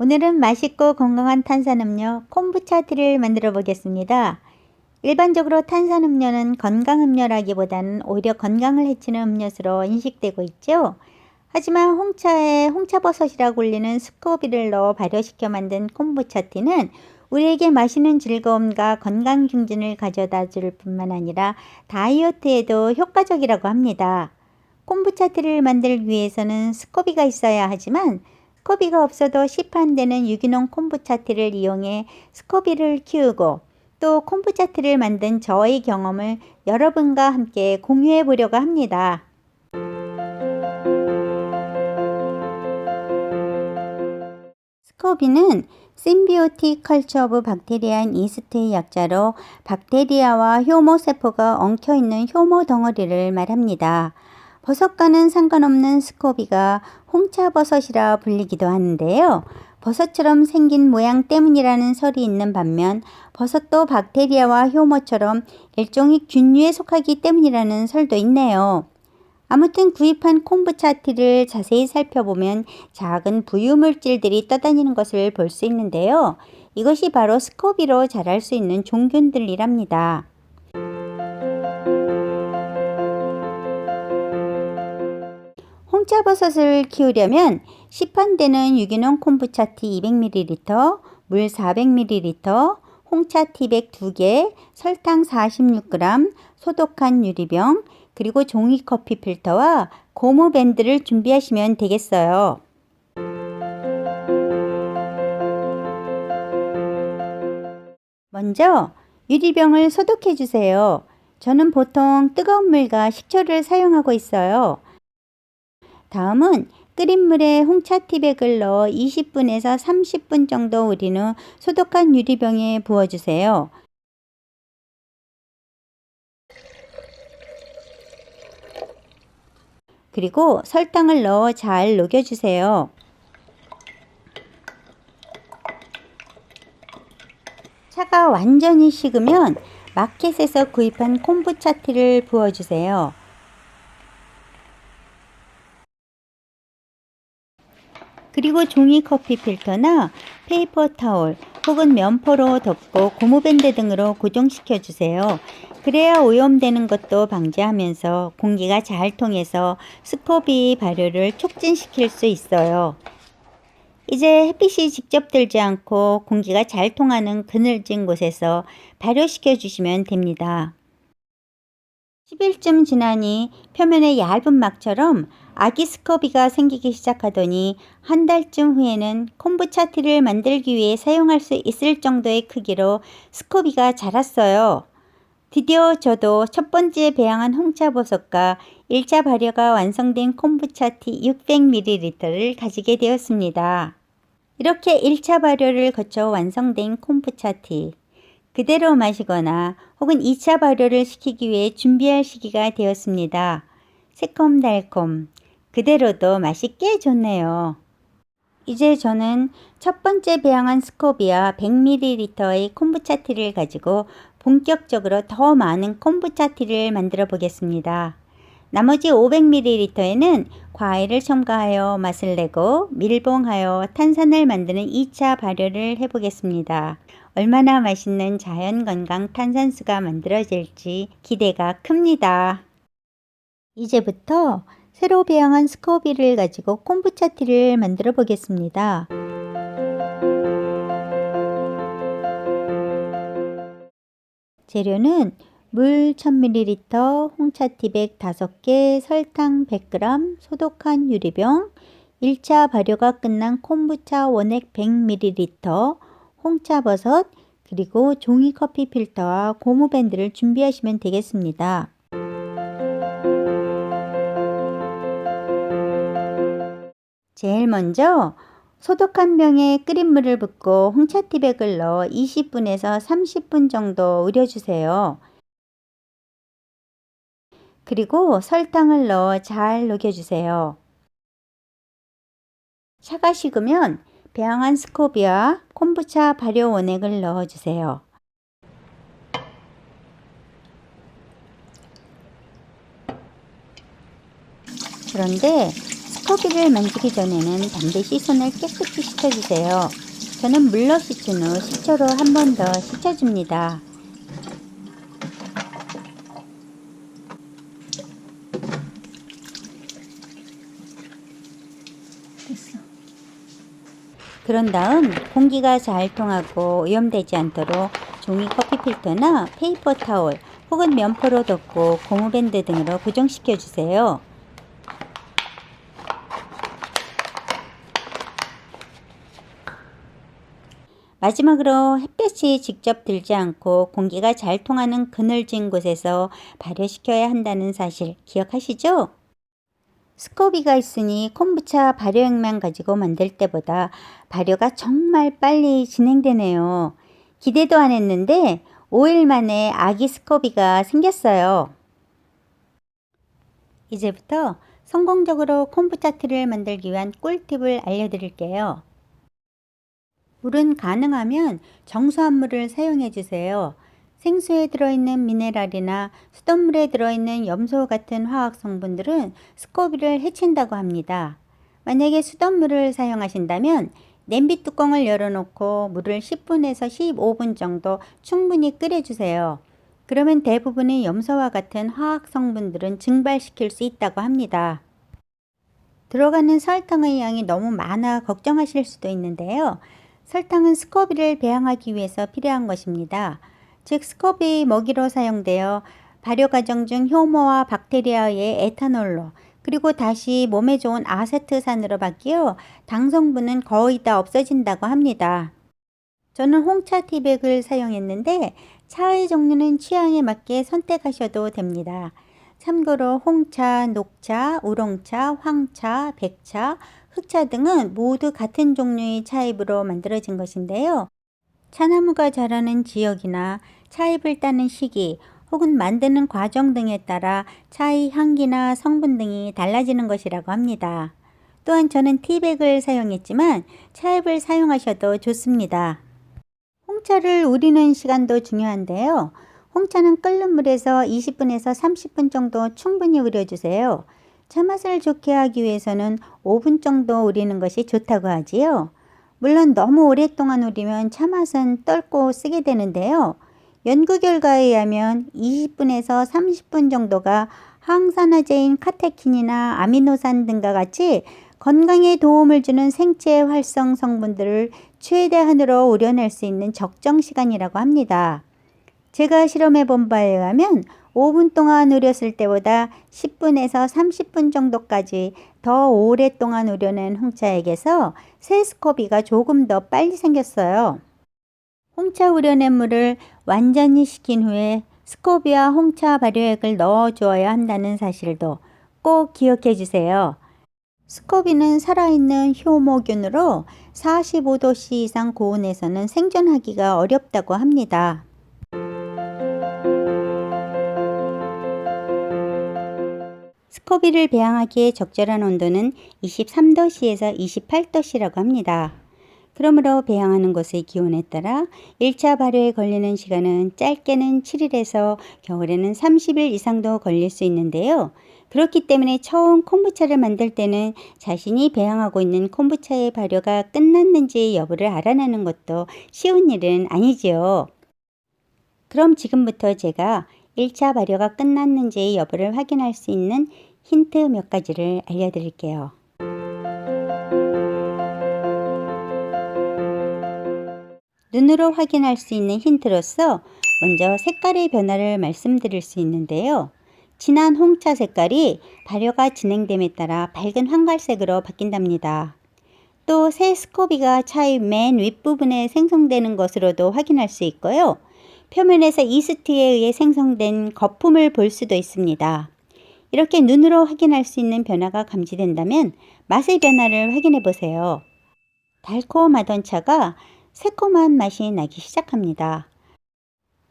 오늘은 맛있고 건강한 탄산음료 콤부차티를 만들어 보겠습니다. 일반적으로 탄산음료는 건강음료라기보다는 오히려 건강을 해치는 음료수로 인식되고 있죠. 하지만 홍차에 홍차버섯이라고 불리는 스코비를 넣어 발효시켜 만든 콤부차티는 우리에게 마시는 즐거움과 건강 증진을 가져다 줄 뿐만 아니라 다이어트에도 효과적이라고 합니다. 콤부차티를 만들기 위해서는 스코비가 있어야 하지만 스코비가 없어도 시판되는 유기농 콤부차티를 이용해 스코비를 키우고 또 콤부차티를 만든 저의 경험을 여러분과 함께 공유해 보려고 합니다. 스코비는 심비오틱 컬처 오브 박테리아인 이스트의 약자로 박테리아와 효모세포가 엉켜있는 효모 덩어리를 말합니다. 버섯과는 상관없는 스코비가 홍차버섯이라 불리기도 하는데요. 버섯처럼 생긴 모양 때문이라는 설이 있는 반면 버섯도 박테리아와 효모처럼 일종의 균류에 속하기 때문이라는 설도 있네요. 아무튼 구입한 콤부차티를 자세히 살펴보면 작은 부유물질들이 떠다니는 것을 볼 수 있는데요. 이것이 바로 스코비로 자랄 수 있는 종균들이랍니다. 홍차버섯을 키우려면 시판되는 유기농 콤부차티 200ml, 물 400ml, 홍차티백 2개, 설탕 46g, 소독한 유리병, 그리고 종이 커피 필터와 고무 밴드를 준비하시면 되겠어요. 먼저 유리병을 소독해 주세요. 저는 보통 뜨거운 물과 식초를 사용하고 있어요. 다음은 끓인 물에 홍차티백을 넣어 20분에서 30분 정도 우린 후 소독한 유리병에 부어주세요. 그리고 설탕을 넣어 잘 녹여주세요. 차가 완전히 식으면 마켓에서 구입한 콤부차티를 부어주세요. 그리고 종이 커피 필터나 페이퍼 타올 혹은 면포로 덮고 고무밴드 등으로 고정시켜 주세요. 그래야 오염되는 것도 방지하면서 공기가 잘 통해서 스코비 발효를 촉진시킬 수 있어요. 이제 햇빛이 직접 들지 않고 공기가 잘 통하는 그늘진 곳에서 발효시켜 주시면 됩니다. 10일쯤 지나니 표면에 얇은 막처럼 아기 스코비가 생기기 시작하더니 한 달쯤 후에는 콤부차티를 만들기 위해 사용할 수 있을 정도의 크기로 스코비가 자랐어요. 드디어 저도 첫 번째 배양한 홍차버섯과 1차 발효가 완성된 콤부차티 600ml를 가지게 되었습니다. 이렇게 1차 발효를 거쳐 완성된 콤부차티. 그대로 마시거나 혹은 2차 발효를 시키기 위해 준비할 시기가 되었습니다. 새콤달콤, 그대로도 맛있게 좋네요. 이제 저는 첫 번째 배양한 스코비와 100ml의 콤부차티를 가지고 본격적으로 더 많은 콤부차티를 만들어 보겠습니다. 나머지 500ml에는 과일을 첨가하여 맛을 내고 밀봉하여 탄산을 만드는 2차 발효를 해보겠습니다. 얼마나 맛있는 자연건강 탄산수가 만들어질지 기대가 큽니다. 이제부터 새로 배양한 스코비를 가지고 콤부차티를 만들어 보겠습니다. 재료는 물 1000ml, 홍차티백 5개, 설탕 100g, 소독한 유리병, 1차 발효가 끝난 콤부차 원액 100ml, 홍차버섯, 그리고 종이 커피 필터와 고무밴드를 준비하시면 되겠습니다. 제일 먼저 소독한 병에 끓인 물을 붓고 홍차티백을 넣어 20분에서 30분 정도 우려주세요. 그리고 설탕을 넣어 잘 녹여주세요. 차가 식으면 배양한 스코비와 콤부차 발효 원액을 넣어주세요. 그런데 스코비를 만지기 전에는 반드시 손을 깨끗이 씻어주세요. 저는 물로 씻은 후 식초로 한 번 더 씻어줍니다. 됐어. 그런 다음 공기가 잘 통하고 오염되지 않도록 종이 커피 필터나 페이퍼 타올 혹은 면포로 덮고 고무밴드 등으로 고정시켜 주세요. 마지막으로 햇볕이 직접 들지 않고 공기가 잘 통하는 그늘진 곳에서 발효시켜야 한다는 사실 기억하시죠? 스코비가 있으니 콤부차 발효액만 가지고 만들 때보다 발효가 정말 빨리 진행되네요. 기대도 안 했는데 5일 만에 아기 스코비가 생겼어요. 이제부터 성공적으로 콤부차 티를 만들기 위한 꿀팁을 알려드릴게요. 물은 가능하면 정수한 물을 사용해 주세요. 생수에 들어있는 미네랄이나 수돗물에 들어있는 염소 같은 화학 성분들은 스코비를 해친다고 합니다. 만약에 수돗물을 사용하신다면 냄비 뚜껑을 열어놓고 물을 10분에서 15분 정도 충분히 끓여주세요. 그러면 대부분의 염소와 같은 화학 성분들은 증발시킬 수 있다고 합니다. 들어가는 설탕의 양이 너무 많아 걱정하실 수도 있는데요. 설탕은 스코비를 배양하기 위해서 필요한 것입니다. 즉 스코비 먹이로 사용되어 발효 과정 중 효모와 박테리아의 에탄올로 그리고 다시 몸에 좋은 아세트산으로 바뀌어 당 성분은 거의 다 없어진다고 합니다. 저는 홍차 티백을 사용했는데 차의 종류는 취향에 맞게 선택하셔도 됩니다. 참고로 홍차, 녹차, 우롱차, 황차, 백차, 흑차 등은 모두 같은 종류의 차잎으로 만들어진 것인데요. 차나무가 자라는 지역이나 차잎을 따는 시기 혹은 만드는 과정 등에 따라 차의 향기나 성분 등이 달라지는 것이라고 합니다. 또한 저는 티백을 사용했지만 차잎을 사용하셔도 좋습니다. 홍차를 우리는 시간도 중요한데요. 홍차는 끓는 물에서 20분에서 30분 정도 충분히 우려주세요. 차맛을 좋게 하기 위해서는 5분 정도 우리는 것이 좋다고 하지요. 물론 너무 오랫동안 우리면 차맛은 떫고 쓰게 되는데요. 연구 결과에 의하면 20분에서 30분 정도가 항산화제인 카테킨이나 아미노산 등과 같이 건강에 도움을 주는 생체 활성 성분들을 최대한으로 우려낼 수 있는 적정 시간이라고 합니다. 제가 실험해 본 바에 의하면 5분 동안 우렸을 때보다 10분에서 30분 정도까지 더 오랫동안 우려낸 홍차액에서 새 스코비가 조금 더 빨리 생겼어요. 홍차 우려낸 물을 완전히 식힌 후에 스코비와 홍차 발효액을 넣어 주어야 한다는 사실도 꼭 기억해 주세요. 스코비는 살아있는 효모균으로 45도씨 이상 고온에서는 생존하기가 어렵다고 합니다. 스코비를 배양하기에 적절한 온도는 23도씨에서 28도씨라고 합니다. 그러므로 배양하는 곳의 기온에 따라 1차 발효에 걸리는 시간은 짧게는 7일에서 겨울에는 30일 이상도 걸릴 수 있는데요. 그렇기 때문에 처음 콤부차를 만들 때는 자신이 배양하고 있는 콤부차의 발효가 끝났는지 여부를 알아내는 것도 쉬운 일은 아니지요. 그럼 지금부터 제가 1차 발효가 끝났는지 여부를 확인할 수 있는 힌트 몇 가지를 알려드릴게요. 눈으로 확인할 수 있는 힌트로서 먼저 색깔의 변화를 말씀드릴 수 있는데요. 진한 홍차 색깔이 발효가 진행됨에 따라 밝은 황갈색으로 바뀐답니다. 또 새 스코비가 차의 맨 윗부분에 생성되는 것으로도 확인할 수 있고요. 표면에서 이스트에 의해 생성된 거품을 볼 수도 있습니다. 이렇게 눈으로 확인할 수 있는 변화가 감지된다면 맛의 변화를 확인해 보세요. 달콤하던 차가 새콤한 맛이 나기 시작합니다.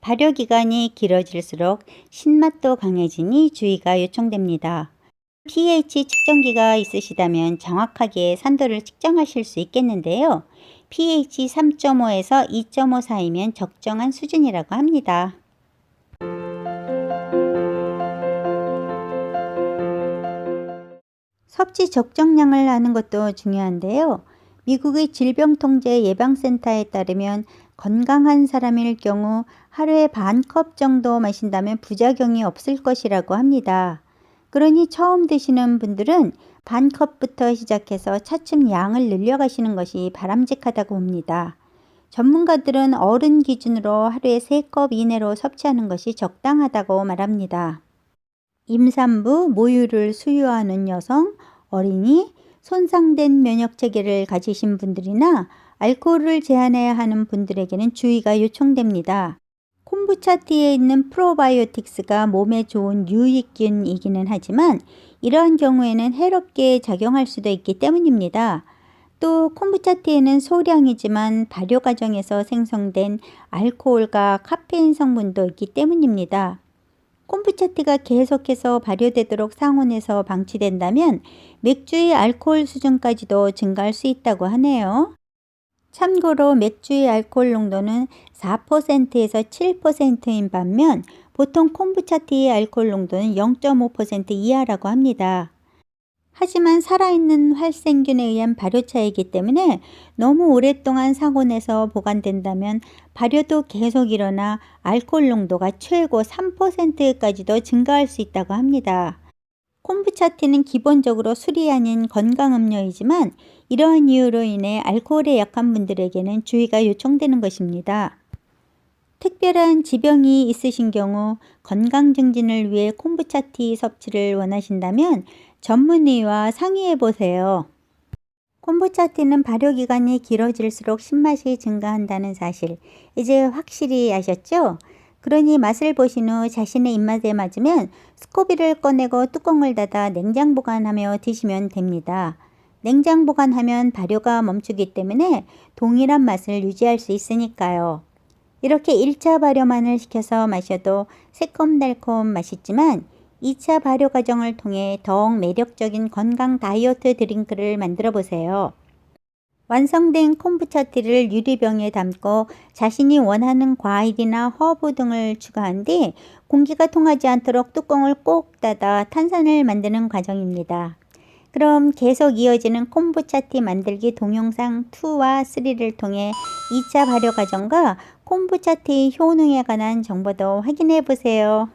발효 기간이 길어질수록 신맛도 강해지니 주의가 요청됩니다. pH 측정기가 있으시다면 정확하게 산도를 측정하실 수 있겠는데요. pH 3.5에서 2.5 사이면 적정한 수준이라고 합니다. 섭취 적정량을 아는 것도 중요한데요. 미국의 질병통제예방센터에 따르면 건강한 사람일 경우 하루에 반 컵 정도 마신다면 부작용이 없을 것이라고 합니다. 그러니 처음 드시는 분들은 반 컵부터 시작해서 차츰 양을 늘려가시는 것이 바람직하다고 봅니다. 전문가들은 어른 기준으로 하루에 3컵 이내로 섭취하는 것이 적당하다고 말합니다. 임산부, 모유를 수유하는 여성, 어린이, 손상된 면역 체계를 가지신 분들이나 알코올을 제한해야 하는 분들에게는 주의가 요청됩니다. 콤부차티에 있는 프로바이오틱스가 몸에 좋은 유익균이기는 하지만 이러한 경우에는 해롭게 작용할 수도 있기 때문입니다. 또 콤부차티에는 소량이지만 발효 과정에서 생성된 알코올과 카페인 성분도 있기 때문입니다. 콤부차티가 계속해서 발효되도록 상온에서 방치된다면 맥주의 알코올 수준까지도 증가할 수 있다고 하네요. 참고로 맥주의 알코올 농도는 4%에서 7%인 반면 보통 콤부차티의 알코올 농도는 0.5% 이하라고 합니다. 하지만 살아있는 활생균에 의한 발효차이기 때문에 너무 오랫동안 상온에서 보관된다면 발효도 계속 일어나 알코올 농도가 최고 3%까지도 증가할 수 있다고 합니다. 콤부차티는 기본적으로 술이 아닌 건강음료이지만 이러한 이유로 인해 알코올에 약한 분들에게는 주의가 요청되는 것입니다. 특별한 지병이 있으신 경우 건강 증진을 위해 콤부차티 섭취를 원하신다면 전문의와 상의해 보세요. 콤부차티는 발효기간이 길어질수록 신맛이 증가한다는 사실, 이제 확실히 아셨죠? 그러니 맛을 보신 후 자신의 입맛에 맞으면 스코비를 꺼내고 뚜껑을 닫아 냉장 보관하며 드시면 됩니다. 냉장 보관하면 발효가 멈추기 때문에 동일한 맛을 유지할 수 있으니까요. 이렇게 1차 발효만을 시켜서 마셔도 새콤달콤 맛있지만 2차 발효 과정을 통해 더욱 매력적인 건강 다이어트 드링크를 만들어 보세요. 완성된 콤부차티를 유리병에 담고 자신이 원하는 과일이나 허브 등을 추가한 뒤 공기가 통하지 않도록 뚜껑을 꼭 닫아 탄산을 만드는 과정입니다. 그럼 계속 이어지는 콤부차티 만들기 동영상 2와 3를 통해 2차 발효 과정과 콤부차티 효능에 관한 정보도 확인해 보세요.